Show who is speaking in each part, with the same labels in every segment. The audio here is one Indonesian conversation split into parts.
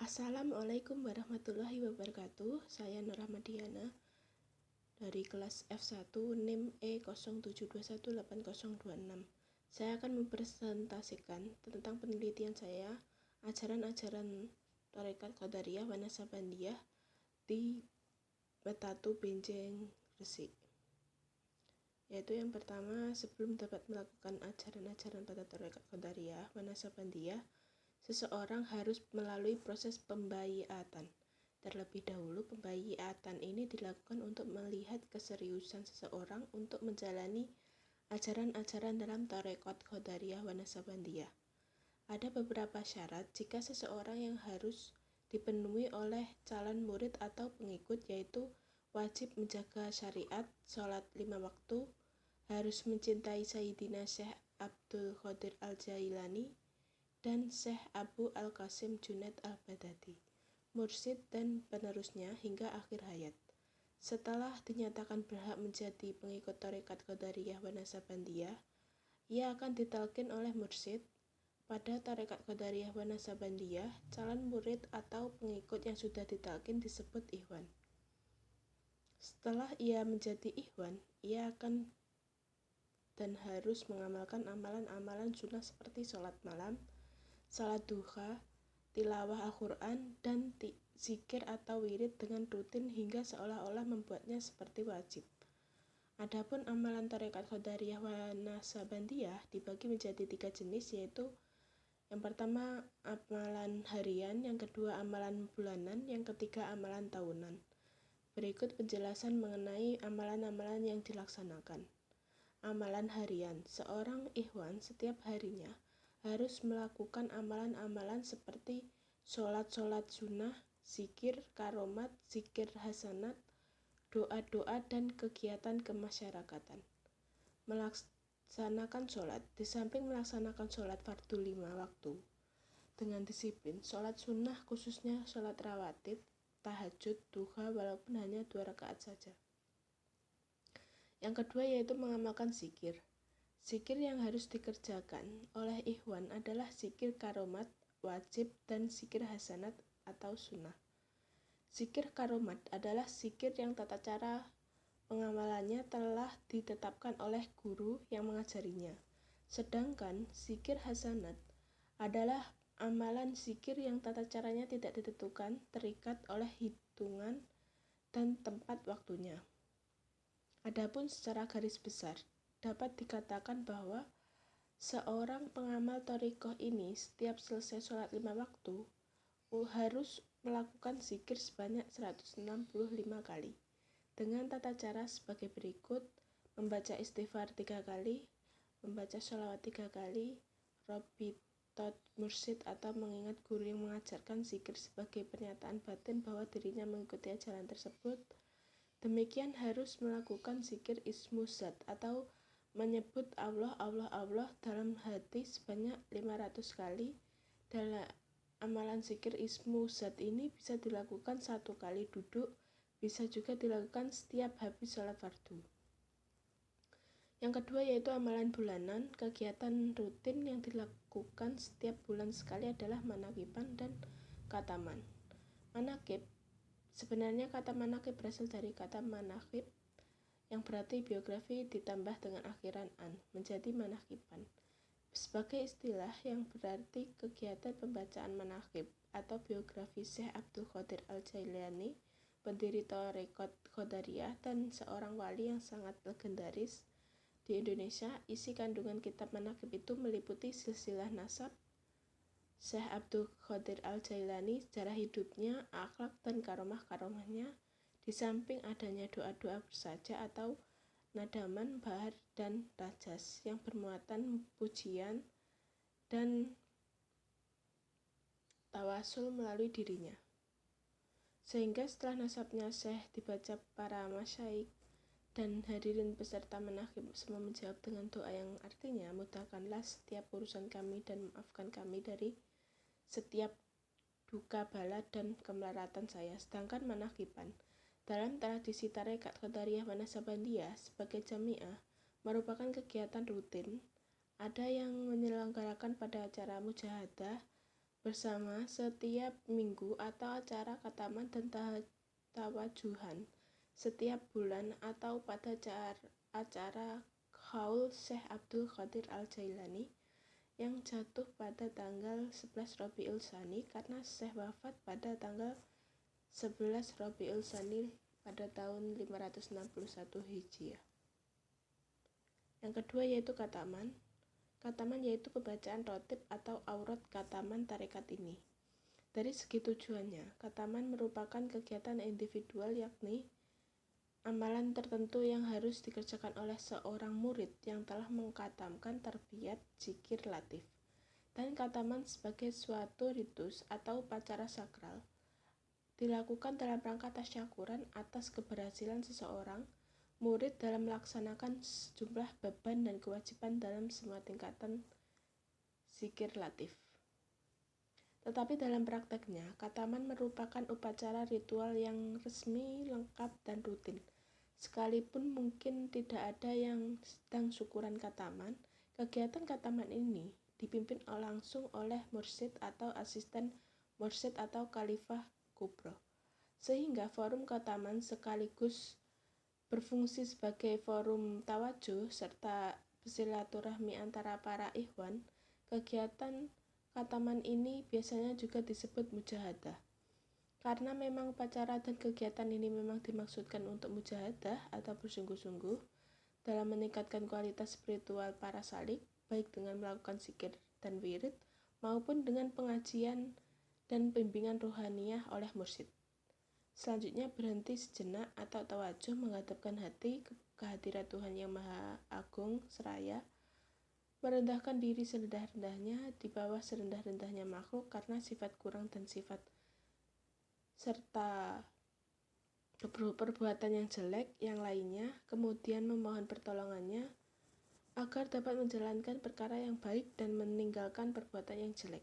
Speaker 1: Assalamualaikum warahmatullahi wabarakatuh. Saya Nur Ahmadiana dari kelas F1 NIM E07218026. Saya akan mempresentasikan tentang penelitian saya ajaran-ajaran Tarekat Qadariyah wa Naqsabandiyah di Metatu Benjeng Gresik. Yaitu yang pertama, sebelum dapat melakukan ajaran-ajaran pada Tarekat Qadariyah wa Naqsabandiyah, seseorang harus melalui proses pembaiatan. Terlebih dahulu, pembaiatan ini dilakukan untuk melihat keseriusan seseorang untuk menjalani ajaran-ajaran dalam Tarekat Qadariyah wa Naqsabandiyah. Ada beberapa syarat jika seseorang yang harus dipenuhi oleh calon murid atau pengikut, yaitu wajib menjaga syariat, sholat 5 waktu, harus mencintai Sayyidina Syekh Abdul Qadir Al-Jailani dan Syekh Abu Al-Qasim Junaid Al-Baghdadi, mursyid dan penerusnya hingga akhir hayat. Setelah dinyatakan berhak menjadi pengikut Tarekat Qadariyah wa Naqsabandiyah, ia akan ditalkin oleh mursyid. Pada Tarekat Qadariyah wa Naqsabandiyah, calon murid atau pengikut yang sudah ditalkin disebut ikhwan. Setelah ia menjadi ikhwan, ia akan dan harus mengamalkan amalan-amalan sunnah seperti sholat malam, salat duha, tilawah Al-Quran, dan zikir atau wirid dengan rutin hingga seolah-olah membuatnya seperti wajib. Adapun amalan Tarekat Qadariyah wa Naqsabandiyah dibagi menjadi 3 jenis, yaitu yang pertama amalan harian, yang kedua amalan bulanan, yang ketiga amalan tahunan. Berikut penjelasan mengenai amalan-amalan yang dilaksanakan. Amalan harian, seorang ikhwan setiap harinya harus melakukan amalan-amalan seperti sholat-sholat sunnah, zikir karomat, zikir hasanat, doa-doa, dan kegiatan kemasyarakatan. Melaksanakan sholat, di samping melaksanakan sholat fardu 5 waktu dengan disiplin, sholat sunnah khususnya sholat rawatib, tahajud, duha walaupun hanya 2 rakaat saja. Yang kedua yaitu mengamalkan zikir. Zikir yang harus dikerjakan oleh ikhwan adalah zikir karomat, wajib, dan zikir hasanat atau sunnah. Zikir karomat adalah zikir yang tata cara pengamalannya telah ditetapkan oleh guru yang mengajarinya. Sedangkan zikir hasanat adalah amalan zikir yang tata caranya tidak ditentukan, terikat oleh hitungan dan tempat waktunya. Adapun secara garis besar, dapat dikatakan bahwa seorang pengamal thariqah ini setiap selesai sholat 5 waktu harus melakukan zikir sebanyak 165 kali dengan tata cara sebagai berikut: membaca istighfar 3 kali, membaca sholawat 3 kali, Robitot mursyid atau mengingat guru yang mengajarkan zikir sebagai pernyataan batin bahwa dirinya mengikuti ajaran tersebut. Demikian harus melakukan zikir ismu zat atau menyebut Allah, Allah, Allah dalam hati sebanyak 500 kali. Dalam amalan zikir ismu zat ini bisa dilakukan 1 kali duduk, bisa juga dilakukan setiap habis sholat fardu. Yang kedua yaitu amalan bulanan. Kegiatan rutin yang dilakukan setiap bulan sekali adalah manakiban dan kataman. Manakib, sebenarnya kata manakib berasal dari kata manakib yang berarti biografi ditambah dengan akhiran an, menjadi manakiban. Sebagai istilah yang berarti kegiatan pembacaan manakib atau biografi Syekh Abdul Qadir Al-Jailani, pendiri Tarekat Qadariyah dan seorang wali yang sangat legendaris di Indonesia. Isi kandungan kitab manakib itu meliputi silsilah nasab Syekh Abdul Qadir Al-Jailani, sejarah hidupnya, akhlak dan karomah-karomahnya, di samping adanya doa-doa bersaja atau nadaman, bahar, dan rajas yang bermuatan pujian dan tawasul melalui dirinya. Sehingga setelah nasabnya Syekh dibaca para masyaikh dan hadirin peserta manakib semua menjawab dengan doa yang artinya, mudahkanlah setiap urusan kami dan maafkan kami dari setiap duka bala dan kemelaratan saya. Sedangkan manakiban dalam tradisi Tarekat Qadariyah wa Naqsabandiyah sebagai jamiah merupakan kegiatan rutin. Ada yang menyelenggarakan pada acara mujahadah bersama setiap minggu atau acara khataman dan tawajuhan setiap bulan atau pada acara Haul Syekh Abdul Qadir Al-Jailani yang jatuh pada tanggal 11 Rabiul Tsani karena Syekh wafat pada tanggal 11 Rabiul Tsani pada tahun 561 Hijriah. Yang kedua yaitu khataman. Khataman yaitu pembacaan rotib atau aurat khataman tarekat ini. Dari segi tujuannya, khataman merupakan kegiatan individual yakni amalan tertentu yang harus dikerjakan oleh seorang murid yang telah mengkhatamkan tarbiyat zikir latif. Dan khataman sebagai suatu ritus atau upacara sakral dilakukan dalam rangka tasyakuran atas keberhasilan seseorang murid dalam melaksanakan sejumlah beban dan kewajiban dalam semua tingkatan zikir latif. Tetapi dalam prakteknya, khataman merupakan upacara ritual yang resmi, lengkap, dan rutin. Sekalipun mungkin tidak ada yang sedang syukuran khataman, kegiatan khataman ini dipimpin langsung oleh mursyid atau asisten mursyid atau khalifah kubro. Sehingga forum khataman sekaligus berfungsi sebagai forum tawajuh serta bersilaturahmi antara para ikhwan. Kegiatan khataman ini biasanya juga disebut mujahadah. Karena memang upacara dan kegiatan ini memang dimaksudkan untuk mujahadah atau bersungguh-sungguh dalam meningkatkan kualitas spiritual para salik, baik dengan melakukan zikir dan wirid maupun dengan pengajian dan bimbingan rohaniyah oleh mursyid. Selanjutnya berhenti sejenak atau tawajuh menghadapkan hati ke kehadirat Tuhan yang Maha Agung seraya, merendahkan diri serendah-rendahnya di bawah serendah-rendahnya makhluk karena sifat kurang dan sifat serta perbuatan yang jelek yang lainnya, kemudian memohon pertolongannya agar dapat menjalankan perkara yang baik dan meninggalkan perbuatan yang jelek,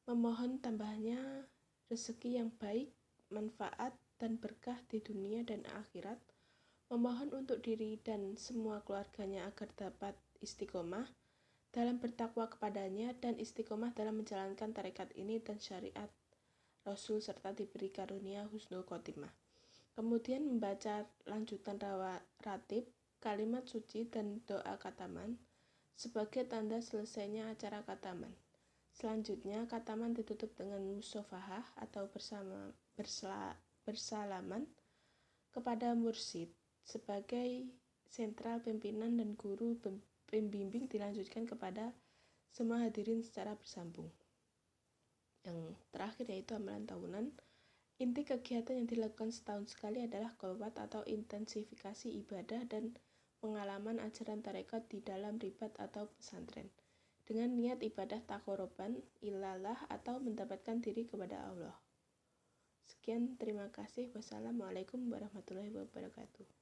Speaker 1: memohon tambahnya rezeki yang baik, manfaat dan berkah di dunia dan akhirat, memohon untuk diri dan semua keluarganya agar dapat istiqomah dalam bertakwa kepadanya dan istiqomah dalam menjalankan tarekat ini dan syariat Rasul serta diberi karunia husnul khotimah. Kemudian membaca lanjutan ratib, kalimat suci dan doa khataman sebagai tanda selesainya acara khataman. Selanjutnya khataman ditutup dengan musofahah atau bersalaman kepada mursyid sebagai sentral pimpinan dan guru pembimbing dilanjutkan kepada semua hadirin secara bersambung. Yang terakhir yaitu amalan tahunan. Inti kegiatan yang dilakukan setahun sekali adalah qolwat atau intensifikasi ibadah dan pengalaman ajaran tarekat di dalam ribat atau pesantren dengan niat ibadah taqarruban ilallah atau mendapatkan diri kepada Allah. Sekian, terima kasih. Wassalamualaikum warahmatullahi wabarakatuh.